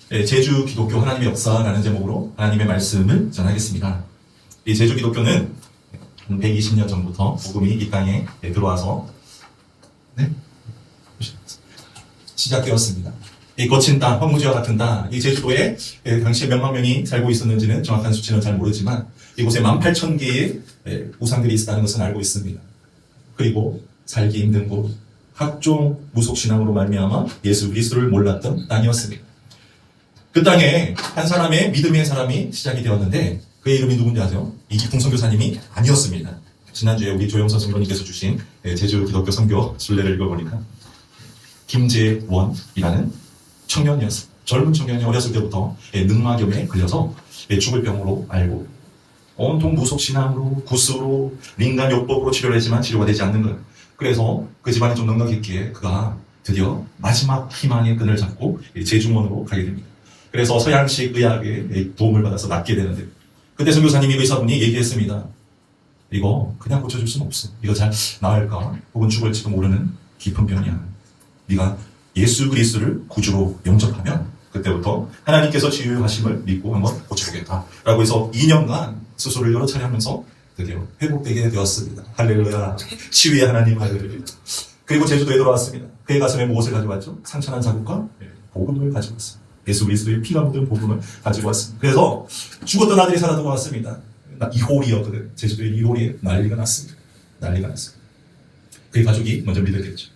제주 기독교 하나님의 역사라는 제목으로 하나님의 말씀을 전하겠습니다. 이 제주 기독교는 120년 전부터 복음이 이 땅에 들어와서 시작되었습니다. 이 거친 땅, 황무지와 같은 땅, 이 제주도에 당시에 몇만 명이 살고 있었는지는 정확한 수치는 잘 모르지만 이곳에 18,000개의 우상들이 있었다는 것은 알고 있습니다. 그리고 살기 힘든 곳, 각종 무속신앙으로 말미암아 예수 그리스도를 몰랐던 땅이었습니다. 그 땅에 한 사람의 믿음의 사람이 시작이 되었는데 그의 이름이 누군지 아세요? 이기풍 선교사님이 아니었습니다. 지난주에 우리 조영선 선교님께서 주신 제주 기독교 선교 순례를 읽어보니까 김재원이라는 청년이었습니다. 젊은 청년이 어렸을 때부터 늑막염에 걸려서 죽을 병으로 알고 온통 무속신앙으로 구스로 링간요법으로 치료를 했지만 치료가 되지 않는 거예요. 그래서 그 집안이 좀 넉넉했기에 그가 드디어 마지막 희망의 끈을 잡고 제중원으로 가게 됩니다. 그래서 서양식 의학의 도움을 받아서 낫게 되는데 그때 선교사님이 의사분이 얘기했습니다. 이거 그냥 고쳐줄 수는 없어. 이거 잘 나을까 혹은 죽을지도 모르는 깊은 병이야. 네가 예수 그리스도를 구주로 영접하면 그때부터 하나님께서 치유하심을 믿고 한번 고쳐보겠다 라고 해서 2년간 수술을 여러 차례 하면서 드디어 회복되게 되었습니다. 할렐루야. 치유의 하나님 할렐루야. 그리고 제주도에 돌아왔습니다. 그의 가슴에 무엇을 가져왔죠? 상처난 자국과 복음을 가지고 왔습니다. 예수 그리스도의 피가 묻은 복음을 가지고 왔습니다. 그래서 죽었던 아들이 살아 돌아왔습니다. 이홀이었거든. 제주도에 이홀이 난리가 났습니다. 난리가 났습니다. 그의 가족이 먼저 믿었겠죠.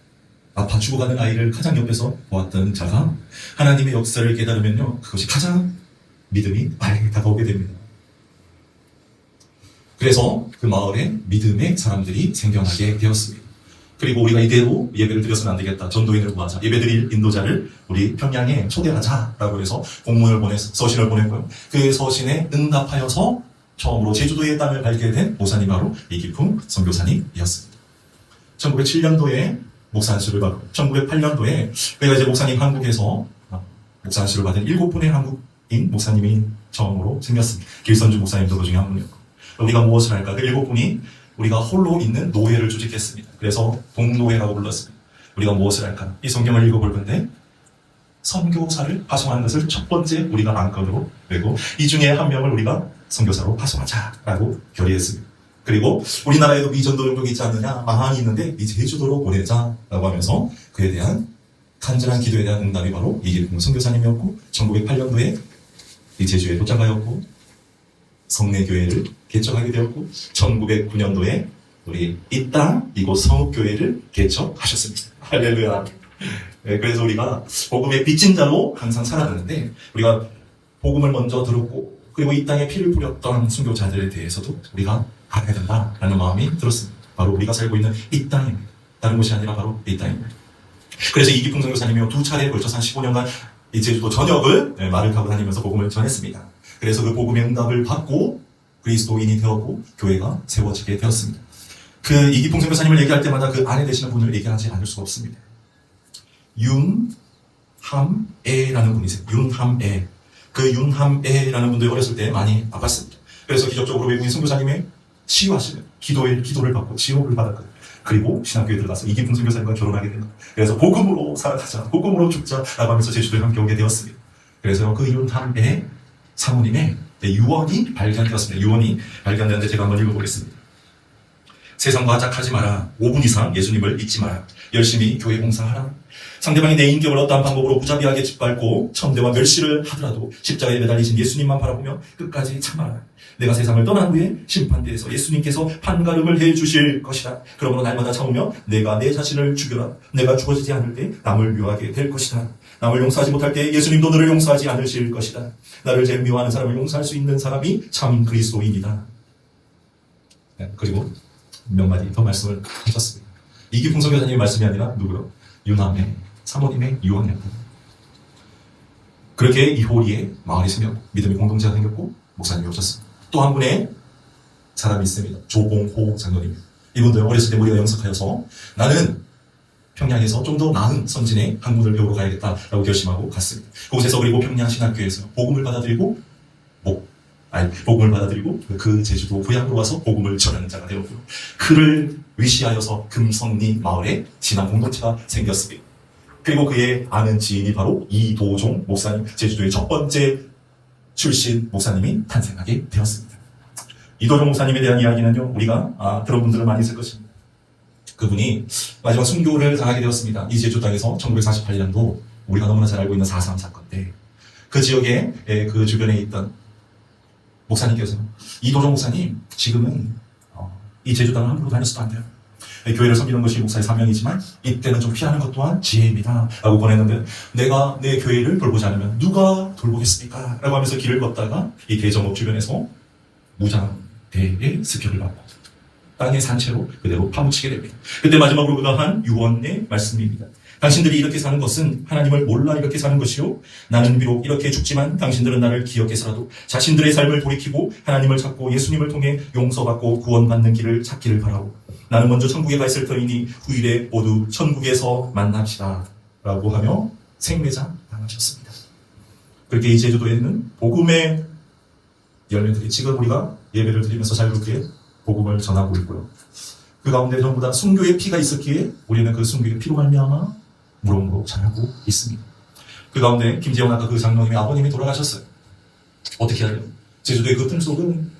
아파 죽어가는 아이를 가장 옆에서 보았던 자가 하나님의 역사를 깨달으면요, 그것이 가장 믿음이 빨리 다가오게 됩니다. 그래서 그 마을에 믿음의 사람들이 생겨나게 되었습니다. 그리고 우리가 이대로 예배를 드려서는 안 되겠다. 전도인을 구하자. 예배드릴 인도자를 우리 평양에 초대하자라고 해서 공문을 보내서 서신을 보냈고요. 그 서신에 응답하여서 처음으로 제주도의 땅을 밟게 된 목사님 바로 이기풍 선교사님이었습니다. 1907년도에 목사 안수를 받고 1908년도에 그가 이제 목사님 한국에서 목사 안수를 받은 7분의 한국인 목사님이 처음으로 생겼습니다. 길선주 목사님도 그 중에 한 분이었고 우리가 무엇을 할까? 그 7분이 우리가 홀로 있는 노예를 조직했습니다. 그래서 동노예라고 불렀습니다. 우리가 무엇을 할까? 이 성경을 읽어볼 건데 선교사를 파송하는 것을 첫 번째 우리가 안건으로 메고 이 중에 한 명을 우리가 선교사로 파송하자라고 결의했습니다. 그리고 우리나라에도 미전도 용족이 있지 않느냐? 망한이 있는데 이 제주도로 보내자라고 하면서 그에 대한 간절한 기도에 대한 응답이 바로 이기풍 선교사님이었고 1908년도에 이 제주에 도착하였고 성내교회를 개척하게 되었고 1909년도에 우리 이 땅 이곳 성읍교회를 개척하셨습니다. 할렐루야. 네, 그래서 우리가 복음의 빚진 자로 항상 살아가는데 우리가 복음을 먼저 들었고 그리고 이 땅에 피를 뿌렸던 순교자들에 대해서도 우리가 알아야 된다라는 마음이 들었습니다. 바로 우리가 살고 있는 이 땅입니다. 다른 곳이 아니라 바로 이 땅입니다. 그래서 이기풍 선교사님이 2차례에 걸쳐서 한 15년간 이 제주도 전역을 말을 타고 다니면서 복음을 전했습니다. 그래서 그 복음의 응답을 받고 그리스도인이 되었고 교회가 세워지게 되었습니다. 그 이기풍 선교사님을 얘기할 때마다 그 아내 되시는 분을 얘기하지 않을 수가 없습니다. 윤함애라는 분이세요. 윤함애. 그 윤함애라는 분도 어렸을 때 많이 아팠습니다. 그래서 기적적으로 외국인 선교사님의 치유하시는 기도를 받고 치유를 받았거든요. 그리고 신학교에 들어가서 이기풍 선교사님과 결혼하게 된 거예요. 그래서 복음으로 살아가자, 복음으로 죽자라고 하면서 제주도에 함께 오게 되었습니다. 그래서 그 윤함애 사모님의 유언이 발견되었습니다. 유언이 발견되는데 제가 한번 읽어보겠습니다. 세상과 짝하지 마라. 5분 이상 예수님을 잊지 마라. 열심히 교회 봉사하라. 상대방이 내 인격을 어떠한 방법으로 무자비하게 짓밟고 천대와 멸시를 하더라도 십자가에 매달리신 예수님만 바라보며 끝까지 참아라. 내가 세상을 떠난 후에 심판대에서 예수님께서 판가름을 해주실 것이다. 그러므로 날마다 참으며 내가 내 자신을 죽여라. 내가 죽어지지 않을 때 남을 묘하게 될 것이다. 남을 용서하지 못할 때 예수님도 너를 용서하지 않으실 것이다. 나를 제일 미워하는 사람을 용서할 수 있는 사람이 참 그리스도인이다. 그리고 몇 마디 더 말씀을 하셨습니다. 이기풍 선교사님의 말씀이 아니라 누구요? 유남의 사모님의 유언이었다. 그렇게 이호리에 마을이 생겼고 믿음의 공동체가 생겼고 목사님이 오셨습니다. 또 한 분의 사람이 있습니다. 조봉호 장로님. 이분도 어렸을 때 우리가 영석하여서 나는 평양에서 좀 더 나은 선진의 학문을 배우러 가야겠다라고 결심하고 갔습니다. 그곳에서 그리고 평양신학교에서 복음을 받아들이고 그 제주도 고향으로 와서 복음을 전하는 자가 되었고요. 그를 위시하여서 금성리 마을에 신앙 공동체가 생겼습니다. 그리고 그의 아는 지인이 바로 이도종 목사님, 제주도의 첫 번째 출신 목사님이 탄생하게 되었습니다. 이도종 목사님에 대한 이야기는요, 우리가 들은 분들은 많이 있을 것입니다. 그분이 마지막 순교를 당하게 되었습니다. 이 제주 땅에서 1948년도 우리가 너무나 잘 알고 있는 4.3 사건 때 그 지역에 그 주변에 있던 목사님께서 이도종 목사님 지금은 이 제주 땅을 함부로 다녔어도 안 돼요. 교회를 섬기는 것이 목사의 사명이지만 이때는 좀 피하는 것 또한 지혜입니다 라고 보냈는데, 내가 내 교회를 돌보지 않으면 누가 돌보겠습니까? 라고 하면서 길을 걷다가 이 대정읍 주변에서 무장대의 습격을 받고 땅에 산채로 그대로 파묻히게 됩니다. 그때 마지막으로 그가 한 유언의 말씀입니다. 당신들이 이렇게 사는 것은 하나님을 몰라 이렇게 사는 것이요, 나는 비록 이렇게 죽지만 당신들은 나를 기억해서라도 자신들의 삶을 돌이키고 하나님을 찾고 예수님을 통해 용서받고 구원받는 길을 찾기를 바라고, 나는 먼저 천국에 가 있을 터이니 후일에 모두 천국에서 만납시다 라고 하며 생매장 당하셨습니다. 그렇게 이 제주도에는 복음의 열매들이 지금 우리가 예배를 드리면서 자유롭게 복음을 전하고 있고요, 그 가운데 전부 다 순교의 피가 있었기에 우리는 그 순교의 피로 말미암아 무럭무럭 자라고 있습니다. 그 가운데 김재원 아까 그 장로님의 아버님이 돌아가셨어요. 어떻게 해야 돼요? 제주도의 그 풍속은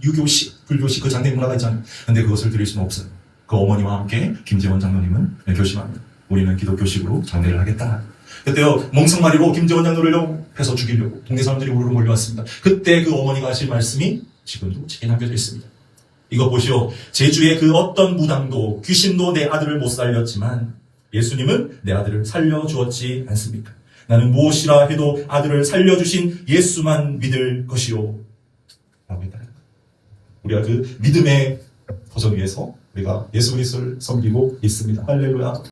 유교식, 불교식 그 장례 문화가 있잖아요. 근데 그것을 드릴 수는 없어요. 그 어머니와 함께 김재원 장로님은 결심합니다. 우리는 기독교식으로 장례를 하겠다. 그때요, 멍석마리로 김재원 장로를 해서 죽이려고 동네 사람들이 우르르 몰려왔습니다. 그때 그 어머니가 하신 말씀이 지금도 책에 남겨져 있습니다. 이거 보시오. 제주의 그 어떤 무당도 귀신도 내 아들을 못 살렸지만 예수님은 내 아들을 살려주었지 않습니까? 나는 무엇이라 해도 아들을 살려주신 예수만 믿을 것이오 라고 했다. 우리가 그 믿음의 도전 위에서 우리가 예수 그리스도를 섬기고 있습니다. 할렐루야.